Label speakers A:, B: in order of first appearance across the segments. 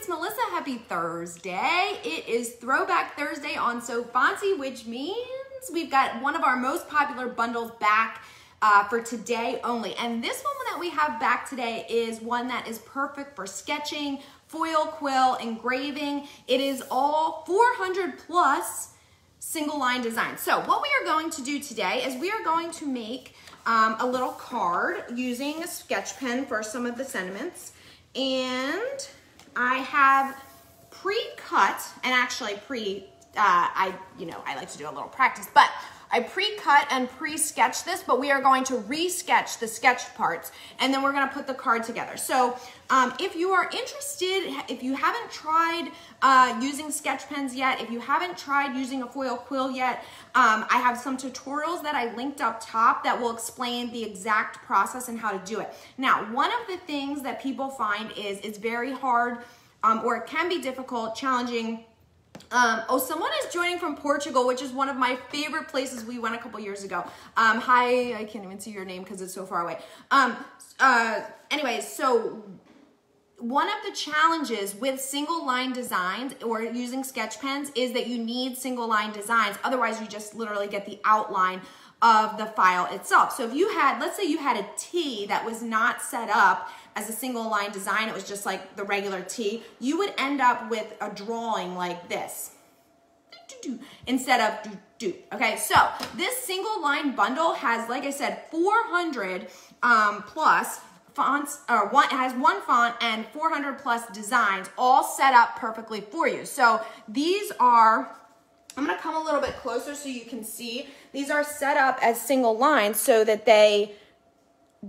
A: it's Melissa. Happy Thursday. It is Throwback Thursday on So FONTSY, which means we've got one of our most popular bundles back for today only. And this one that we have back today is one that is perfect for sketching, foil, quill, engraving. It is all 400 plus single line designs. So what we are going to do today is we are going to make a little card using a sketch pen for some of the sentiments. And I have pre-cut, and actually I like to do a little practice, but I pre-cut and pre-sketch this, but we are going to re-sketch the sketched parts, and then we're gonna put the card together. So if you are interested, if you haven't tried using sketch pens yet, if you haven't tried using a foil quill yet, I have some tutorials that I linked up top that will explain the exact process and how to do it. Now, one of the things that people find is it's very hard, or it can be difficult, challenging. Someone is joining from Portugal, which is one of my favorite places. We went a couple years ago. Hi, I can't even see your name because it's so far away. Anyways, so one of the challenges with single line designs or using sketch pens is that you need single line designs. Otherwise, you just literally get the outline of the file itself. So if you had, let's say you had a T that was not set up as a single line design, it was just like the regular T, you would end up with a drawing like this instead of okay? So this single line bundle has, like I said, 400 plus fonts, or has one font and 400 plus designs all set up perfectly for you. So these are, I'm gonna come a little bit closer so you can see. These are set up as single lines so that they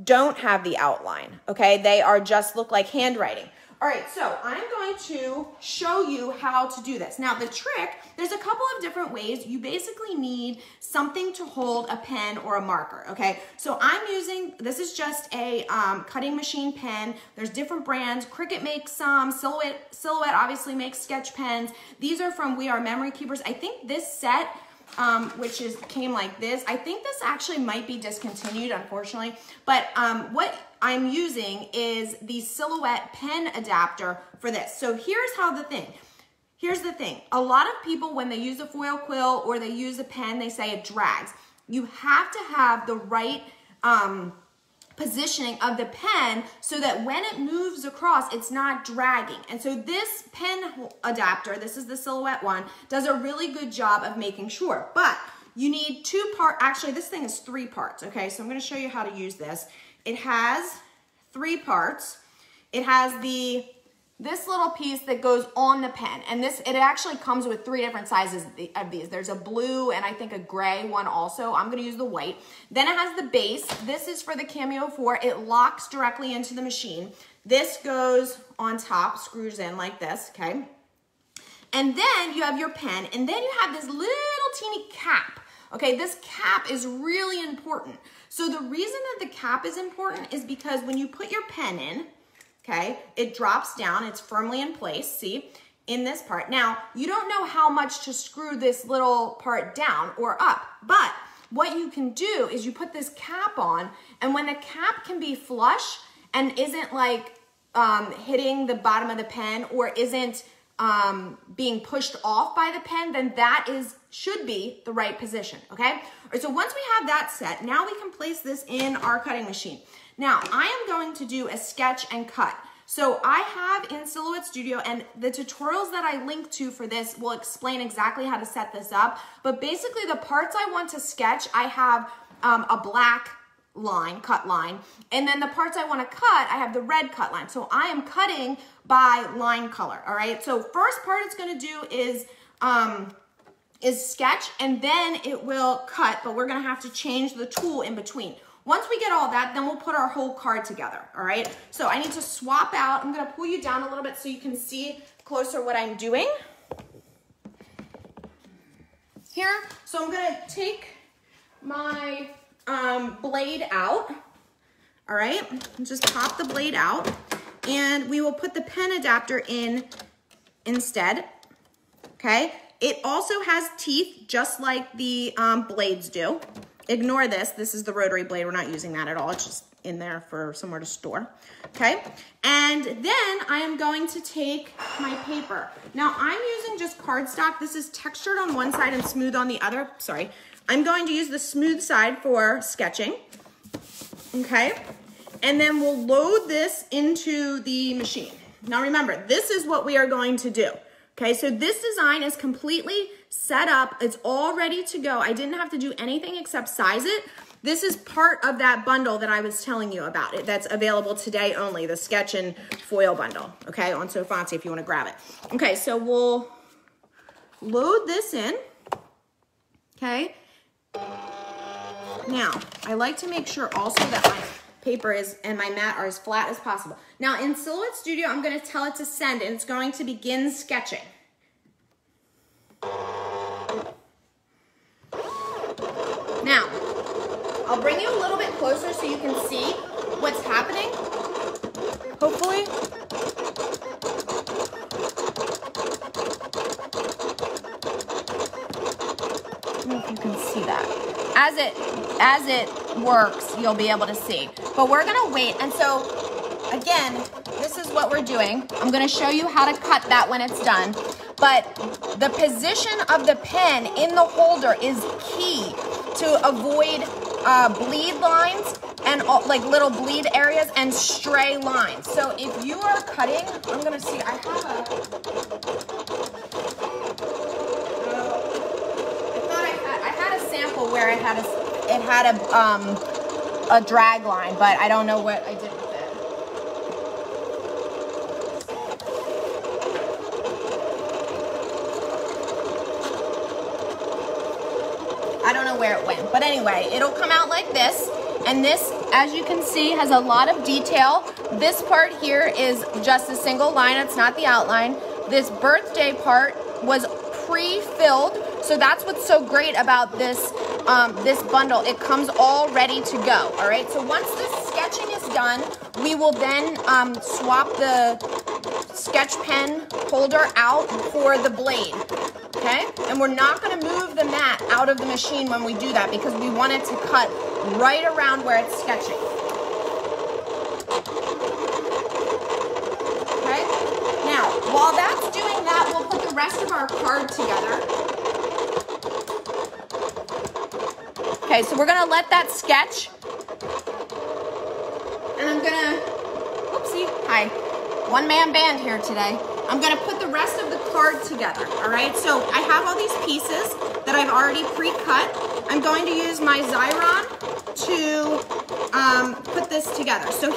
A: don't have the outline, okay? They are just look like handwriting. All right, so I'm going to show you how to do this. Now the trick, there's a couple of different ways. You basically need something to hold a pen or a marker, okay? So I'm using, this is just a cutting machine pen. There's different brands. Cricut makes some, Silhouette obviously makes sketch pens. These are from We Are Memory Keepers. I think this set, which came like this, I think this actually might be discontinued, unfortunately. But what I'm using is the Silhouette pen adapter for this. So here's the thing. A lot of people, when they use a foil quill or they use a pen, they say it drags. You have to have the right positioning of the pen so that when it moves across, it's not dragging. And so this pen adapter, this is the Silhouette one, does a really good job of making sure. But you need actually this thing is 3 parts, okay? So I'm gonna show you how to use this. It has 3 parts. It has this little piece that goes on the pen, and it actually comes with 3 different sizes of these. There's a blue and I think a gray one also. I'm gonna use the white. Then it has the base. This is for the Cameo 4. It locks directly into the machine. This goes on top, screws in like this, okay? And then you have your pen, and then you have this little teeny cap. Okay, this cap is really important. So the reason that the cap is important is because when you put your pen in, okay, it drops down, it's firmly in place, see, in this part. Now, you don't know how much to screw this little part down or up, but what you can do is you put this cap on, and when the cap can be flush and isn't like hitting the bottom of the pen or isn't being pushed off by the pen, then that should be the right position, okay? All right, so once we have that set, now we can place this in our cutting machine. Now, I am going to do a sketch and cut. So I have in Silhouette Studio, and the tutorials that I link to for this will explain exactly how to set this up, but basically the parts I want to sketch, I have a black line, cut line, and then the parts I want to cut, I have the red cut line. So I am cutting by line color, all right? So first part it's going to do is sketch, and then it will cut, but we're going to have to change the tool in between. Once we get all that, then we'll put our whole card together, all right? So I need to swap out. I'm going to pull you down a little bit so you can see closer what I'm doing here. So I'm going to take my blade out, all right? Just pop the blade out, and we will put the pen adapter in instead, okay? It also has teeth just like the blades do. Ignore this. This is the rotary blade. We're not using that at all. It's just in there for somewhere to store, okay? And then I am going to take my paper. Now I'm using just cardstock. This is textured on one side and smooth on the other. Sorry. I'm going to use the smooth side for sketching, okay? And then we'll load this into the machine. Now remember, this is what we are going to do. Okay, so this design is completely set up. It's all ready to go. I didn't have to do anything except size it. This is part of that bundle that I was telling you about. That's available today only, the sketch and foil bundle, okay, on So FONTSY if you want to grab it. Okay, so we'll load this in, okay? Now, I like to make sure also that my paper and my mat are as flat as possible. Now in Silhouette Studio, I'm going to tell it to send and it's going to begin sketching. Now, I'll bring you a little bit closer so you can see what's happening, hopefully. I don't know if you can see that. As it works, you'll be able to see. But we're gonna wait, and so again, this is what we're doing. I'm gonna show you how to cut that when it's done. But the position of the pen in the holder is key to avoid bleed lines and like little bleed areas and stray lines. So if you are cutting, I'm gonna see, I had a sample where it had a drag line, but I don't know what I did with it. I don't know where it went, but anyway, it'll come out like this, and this, as you can see, has a lot of detail. This part here is just a single line, it's not the outline. This birthday part was pre-filled, so that's what's so great about this this bundle. It comes all ready to go, all right? So once the sketching is done, we will then swap the sketch pen holder out for the blade, okay? And we're not gonna move the mat out of the machine when we do that because we want it to cut right around where it's sketching. Okay? Now, while that's doing that, we'll put the rest of our card together. Okay, so we're gonna let that sketch. And I'm gonna, whoopsie, hi, one-man band here today. I'm gonna put the rest of the card together, all right? So I have all these pieces that I've already pre-cut. I'm going to use my Xyron to put this together. So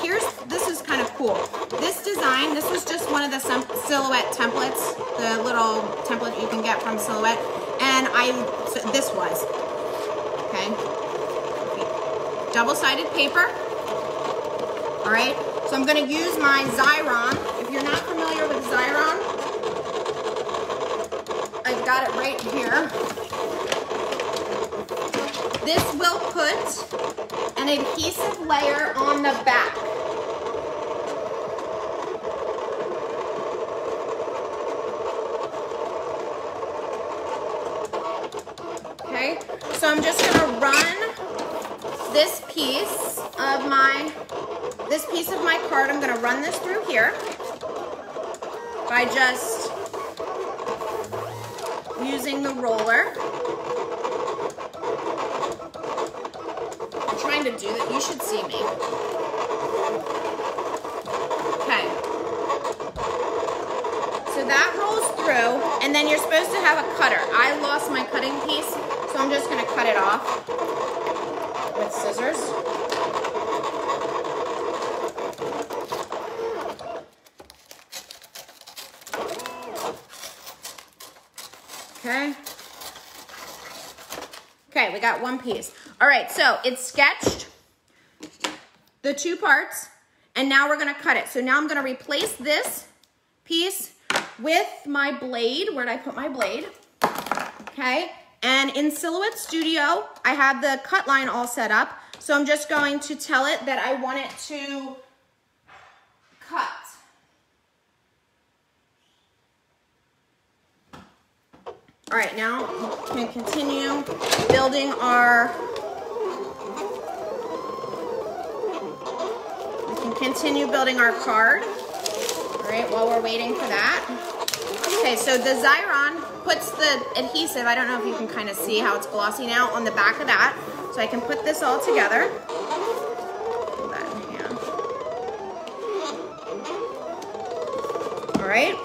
A: this is kind of cool. This design, this was just one of the Silhouette templates, the little template you can get from Silhouette. And this was, okay? Double-sided paper, all right? So I'm gonna use my Xyron. If you're not familiar with Xyron, I've got it right here. This will put an adhesive layer on the back. Okay, so I'm just gonna run this piece of my card, I'm gonna run this through here by just using the roller. I'm trying to do that, you should see me. Okay. So that rolls through, and then you're supposed to have a cutter. I lost my cutting piece, so I'm just gonna cut it off with scissors. Okay. Okay, we got one piece. All right, so it's sketched, the two parts, and now we're gonna cut it. So now I'm gonna replace this piece with my blade. Where'd I put my blade? Okay, and in Silhouette Studio, I have the cut line all set up. So I'm just going to tell it that I want it to cut. All right, now we can continue building our continue building our card, all right, while we're waiting for that. Okay, so the Xyron puts the adhesive, I don't know if you can kind of see how it's glossy now, on the back of that. So I can put this all together. Hold that in hand. All right.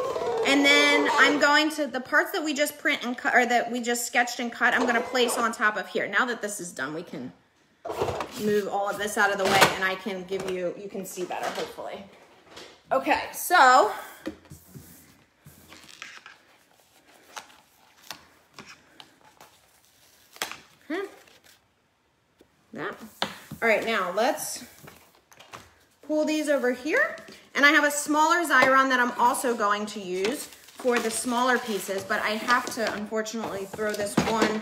A: And then I'm going to, the parts that we just print and cut, or that we just sketched and cut, I'm going to place on top of here. Now that this is done, we can move all of this out of the way and I can give you, you can see better, hopefully. Okay, so that. All right, now let's pull these over here. And I have a smaller Xyron that I'm also going to use for the smaller pieces, but I have to unfortunately throw this one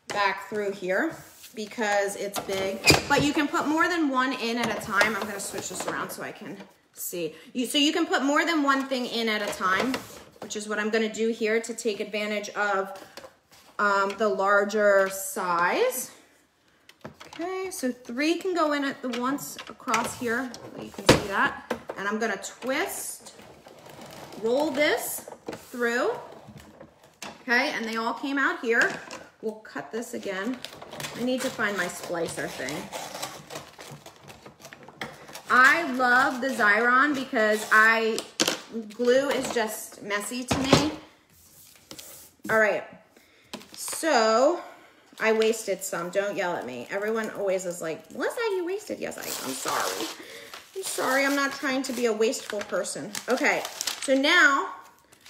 A: back through here because it's big. But you can put more than one in at a time. I'm gonna switch this around so I can see. So you can put more than one thing in at a time, which is what I'm gonna do here to take advantage of the larger size. Okay, so 3 can go in at the once across here, so you can see that. And I'm gonna twist, roll this through, okay, and they all came out here. We'll cut this again. I need to find my splicer thing. I love the Xyron because glue is just messy to me. All right, so I wasted some, don't yell at me. Everyone always is like, Melissa, you wasted. Yes, I'm sorry. I'm sorry, I'm not trying to be a wasteful person. Okay, so now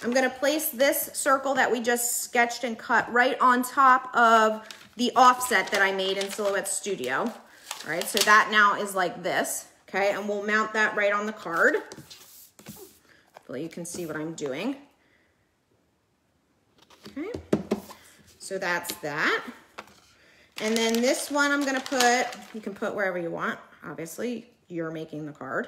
A: I'm gonna place this circle that we just sketched and cut right on top of the offset that I made in Silhouette Studio. All right, so that now is like this, okay? And we'll mount that right on the card. Hopefully you can see what I'm doing. Okay, so that's that. And then this one I'm gonna put, you can put wherever you want, obviously, you're making the card.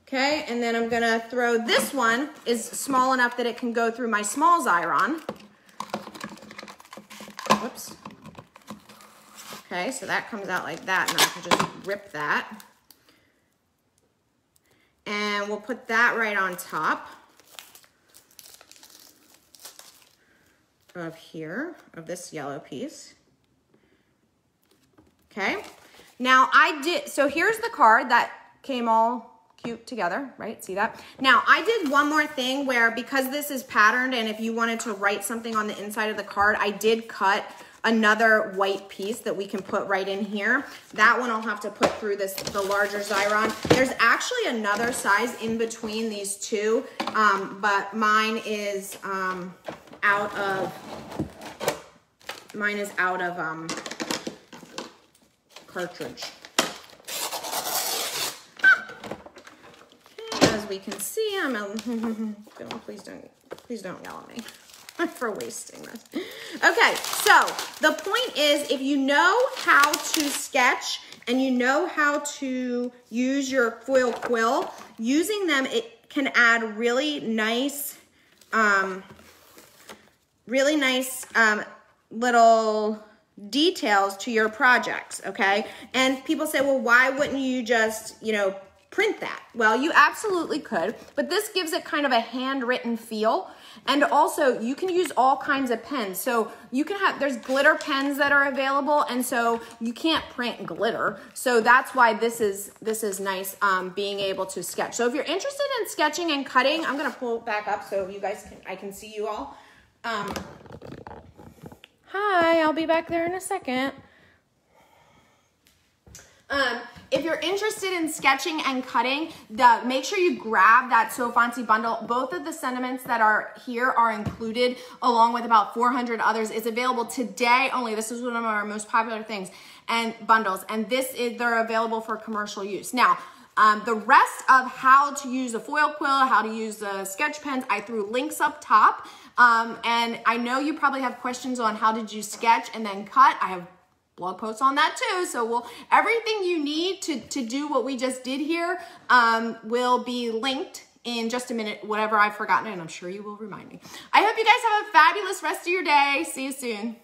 A: Okay, and then I'm gonna throw this one, is small enough that it can go through my small Xyron. Whoops. Okay, so that comes out like that, and I can just rip that. And we'll put that right on top of here, of this yellow piece. Okay, now so here's the card that came all cute together, right? See that? Now I did one more thing where, because this is patterned and if you wanted to write something on the inside of the card, I did cut another white piece that we can put right in here. That one I'll have to put through the larger Xyron. There's actually another size in between these two, but mine is out of cartridge. As we can see, please don't yell at me for wasting this. Okay, so the point is, if you know how to sketch and you know how to use your foil quill, using them, it can add really nice little details to your projects, okay? And people say, well, why wouldn't you just, print that? Well, you absolutely could, but this gives it kind of a handwritten feel. And also you can use all kinds of pens. So you can there's glitter pens that are available, and so you can't print glitter. So that's why this is nice, being able to sketch. So if you're interested in sketching and cutting, I'm gonna pull it back up so you guys I can see you all. Hi, I'll be back there in a second. If you're interested in sketching and cutting, make sure you grab that So FONTSY bundle. Both of the sentiments that are here are included, along with about 400 others. It's available today only. This is one of our most popular things and bundles, and they're available for commercial use. Now, the rest of how to use a foil quill, how to use the sketch pens, I threw links up top. And I know you probably have questions on how did you sketch and then cut. I have blog posts on that too. So everything you need to do what we just did here will be linked in just a minute, whatever I've forgotten, and I'm sure you will remind me. I hope you guys have a fabulous rest of your day. See you soon.